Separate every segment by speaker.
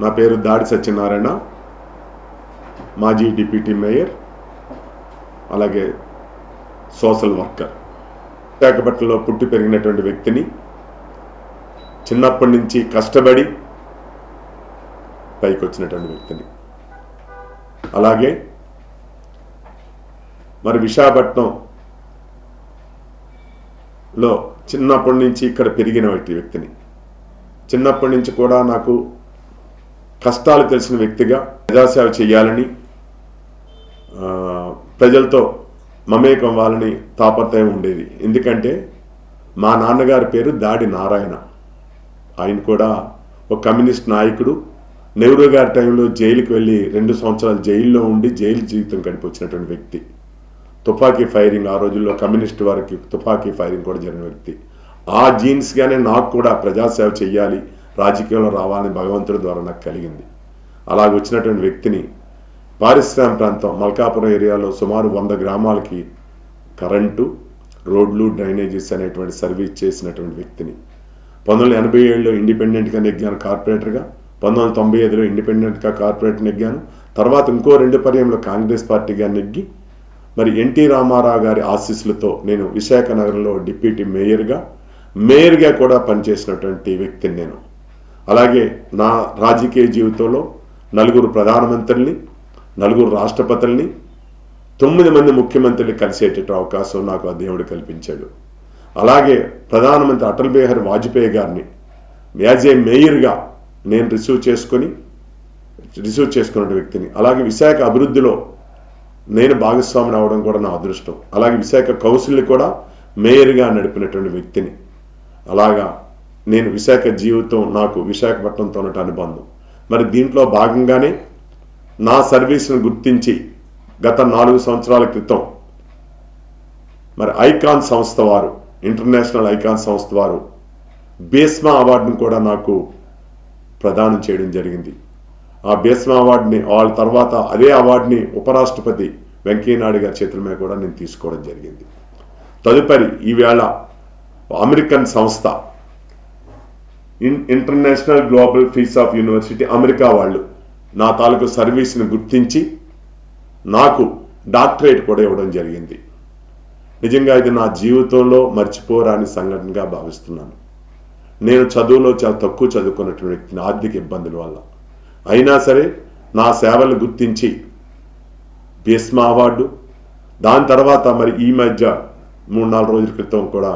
Speaker 1: నా పేరు దాడి సత్యనారాయణ, మాజీ డిప్యూటీ మేయర్, అలాగే సోషల్ వర్కర్. విశాఖపట్నంలో పుట్టి పెరిగినటువంటి వ్యక్తిని. చిన్నప్పటి నుంచి కష్టపడి పైకి వచ్చినటువంటి వ్యక్తిని. అలాగే మరి విశాఖపట్నంలో చిన్నప్పటి నుంచి ఇక్కడ పెరిగిన వ్యక్తిని. చిన్నప్పటి నుంచి కూడా నాకు కష్టాలు తెలిసిన వ్యక్తిగా ప్రజాసేవ చేయాలని, ప్రజలతో మమేకం అవ్వాలని తాపత్రయం ఉండేది. ఎందుకంటే మా నాన్నగారి పేరు దాడి నారాయణ. ఆయన కూడా ఒక కమ్యూనిస్ట్ నాయకుడు. నెహ్రూ గారి టైంలో జైలుకి వెళ్ళి 2 సంవత్సరాలు జైల్లో ఉండి జైలు జీవితం గడిపొచ్చినటువంటి వ్యక్తి. తుపాకీ ఫైరింగ్, ఆ రోజుల్లో కమ్యూనిస్ట్ వారికి తుపాకీ ఫైరింగ్ కూడా జరిగిన వ్యక్తి. ఆ జీన్స్గానే నాకు కూడా ప్రజాసేవ చేయాలి, రాజకీయంలో రావాలని భగవంతుడి ద్వారా నాకు కలిగింది. అలాగ వచ్చినటువంటి వ్యక్తిని పారిశ్రామిక ప్రాంతం మల్కాపురం ఏరియాలో సుమారు 100 గ్రామాలకి కరెంటు, రోడ్లు, డ్రైనేజెస్ అనేటువంటి సర్వీస్ చేసినటువంటి వ్యక్తిని. 1987లో ఇండిపెండెంట్గా నెగ్గాను కార్పొరేటర్గా, 1995లో ఇండిపెండెంట్గా కార్పొరేటర్ నెగ్గాను. తర్వాత ఇంకో 2 పర్యంలో కాంగ్రెస్ పార్టీగా నెగ్గి మరి ఎన్టీ రామారావు గారి ఆశీస్సులతో నేను విశాఖ నగరంలో డిప్యూటీ మేయర్గా కూడా పనిచేసినటువంటి వ్యక్తిని నేను. అలాగే నా రాజకీయ జీవితంలో 4 ప్రధానమంత్రుల్ని, 4 రాష్ట్రపతుల్ని, 9 మంది ముఖ్యమంత్రులు కలిసేట అవకాశం నాకు ఆ దేవుడు కల్పించాడు. అలాగే ప్రధానమంత్రి అటల్ బిహారీ వాజ్పేయి గారిని యాజ్ ఏ మేయర్గా నేను రిసీవ్ చేసుకున్న వ్యక్తిని. అలాగే విశాఖ అభివృద్ధిలో నేను భాగస్వామిని అవడం కూడా నా అదృష్టం. అలాగే విశాఖ కౌన్సిల్ని కూడా మేయర్గా నడిపినటువంటి వ్యక్తిని. అలాగా నేను విశాఖ జీవితం, నాకు విశాఖపట్నంతో ఉన్న అనుబంధం. మరి దీంట్లో భాగంగానే నా సర్వీస్ను గుర్తించి గత 4 సంవత్సరాల క్రితం మరి ఐకాన్ సంస్థ వారు, ఇంటర్నేషనల్ ఐకాన్ సంస్థ వారు బేస్మా అవార్డును కూడా నాకు ప్రదానం చేయడం జరిగింది. ఆ బేస్మా అవార్డుని వాళ్ళ తర్వాత అదే అవార్డుని ఉపరాష్ట్రపతి వెంకయ్యనాయుడు గారి చేతుల మీద కూడా నేను తీసుకోవడం జరిగింది. తదుపరి ఈవేళ అమెరికన్ సంస్థ international global peace of university America వాళ్ళు నా తాలూకు సర్వీస్ని గుర్తించి నాకు డాక్టరేట్ కూడా ఇవ్వడం జరిగింది. నిజంగా ఇది నా జీవితంలో మర్చిపోరాని సంఘటనగా భావిస్తున్నాను. నేను చదువులో చాలా తక్కువ చదువుకున్నటువంటి వ్యక్తిని, ఆర్థిక ఇబ్బందుల వల్ల. అయినా సరే నా సేవలు గుర్తించి బేస్మా అవార్డు, దాని తర్వాత మరి ఈ మధ్య 3-4 రోజుల క్రితం కూడా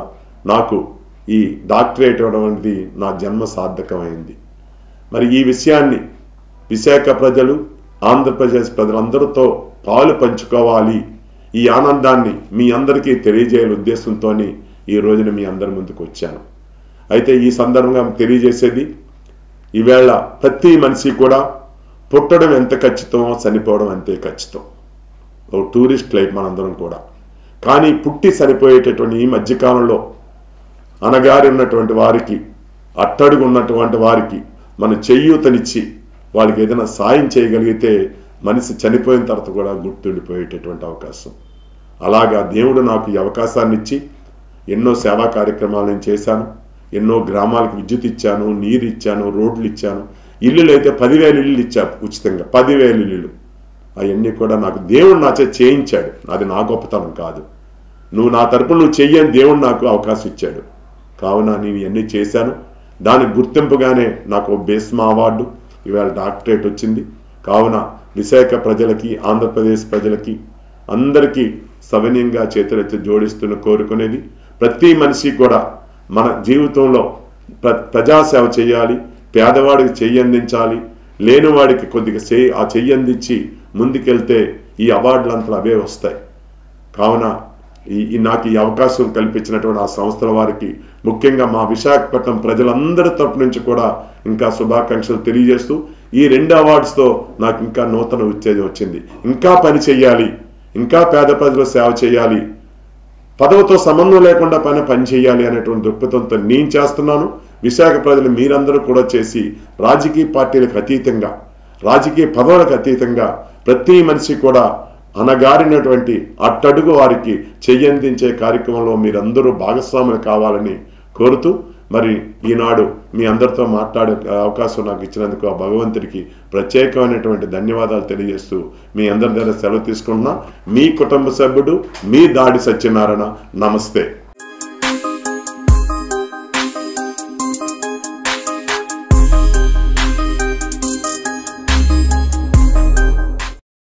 Speaker 1: నాకు ఈ డాక్టరేట్ ఇవ్వడం అనేది నా జన్మ సార్థకమైంది. మరి ఈ విషయాన్ని విశాఖ ప్రజలు, ఆంధ్రప్రదేశ్ ప్రజలందరితో పాలు పంచుకోవాలి, ఈ ఆనందాన్ని మీ అందరికీ తెలియజేయాల ఉద్దేశంతో ఈ రోజున మీ అందరి ముందుకు వచ్చాను. అయితే ఈ సందర్భంగా తెలియజేసేది, ఈవేళ ప్రతి మనిషి కూడా పుట్టడం ఎంత ఖచ్చితమో చనిపోవడం అంతే ఖచ్చితం. ఓ టూరిస్ట్ లైఫ్ మనందరం కూడా. కానీ పుట్టి చనిపోయేటటువంటి ఈ మధ్యకాలంలో అనగారి ఉన్నటువంటి వారికి, అట్టడుగు ఉన్నటువంటి వారికి మన చేయూతనిచ్చి వాళ్ళకి ఏదైనా సాయం చేయగలిగితే మనిషి చనిపోయిన తర్వాత కూడా గుర్తుండిపోయేటటువంటి అవకాశం. అలాగా దేవుడు నాకు ఈ అవకాశాన్ని ఇచ్చి ఎన్నో సేవా కార్యక్రమాలు నేను చేశాను. ఎన్నో గ్రామాలకు విద్యుత్ ఇచ్చాను, నీరు ఇచ్చాను, రోడ్లు ఇచ్చాను. ఇల్లులు అయితే 10,000 ఇల్లులు ఇచ్చా ఉచితంగా, 10,000 ఇల్లులు. అవన్నీ కూడా నాకు దేవుడు నాచే చేయించాడు. అది నా గొప్పతనం కాదు. నువ్వు నా తరపున నువ్వు చెయ్యని దేవుడు నాకు అవకాశం ఇచ్చాడు. కావున నేను ఇవన్నీ చేశాను. దానికి గుర్తింపుగానే నాకు బేస్మా అవార్డు, ఇవాళ డాక్టరేట్ వచ్చింది. కావున విశాఖ ప్రజలకి, ఆంధ్రప్రదేశ్ ప్రజలకి అందరికీ సవినయంగా చేతులెత్తి జోడిస్తున్న కోరుకునేది, ప్రతి మనిషి కూడా మన జీవితంలో ప్రజాసేవ చేయాలి, పేదవాడికి చెయ్యందించాలి, లేనివాడికి కొద్దిగా ఆ చెయ్యందించి ముందుకెళ్తే ఈ అవార్డులంతా అవే వస్తాయి. కావున నాకు ఈ అవకాశం కల్పించినటువంటి ఆ సంస్థల వారికి, ముఖ్యంగా మా విశాఖపట్నం ప్రజలందరి తరపు నుంచి కూడా ఇంకా శుభాకాంక్షలు తెలియజేస్తూ, ఈ 2 అవార్డ్స్తో నాకు ఇంకా నూతన ఉత్తేజం వచ్చింది. ఇంకా పని చేయాలి, ఇంకా పేద ప్రజలు సేవ చేయాలి, పదవితో సంబంధం లేకుండా పని చేయాలి అనేటువంటి దృక్పథంతో నేను చేస్తున్నాను. విశాఖ ప్రజలు మీరందరూ కూడా చేసి రాజకీయ పార్టీలకు అతీతంగా, రాజకీయ పదవులకు అతీతంగా ప్రతి మనిషి కూడా అనగారినటువంటి అట్టడుగు వారికి చెయ్యందించే కార్యక్రమంలో మీరందరూ భాగస్వాములు కావాలని కోరుతూ, మరి ఈనాడు మీ అందరితో మాట్లాడే అవకాశం నాకు ఇచ్చినందుకు ఆ భగవంతుడికి ప్రత్యేకమైనటువంటి ధన్యవాదాలు తెలియజేస్తూ మీ అందరి దగ్గర సెలవు తీసుకుంటున్నా. మీ కుటుంబ సభ్యుడు మీ దాడి సత్యనారాయణ. నమస్తే.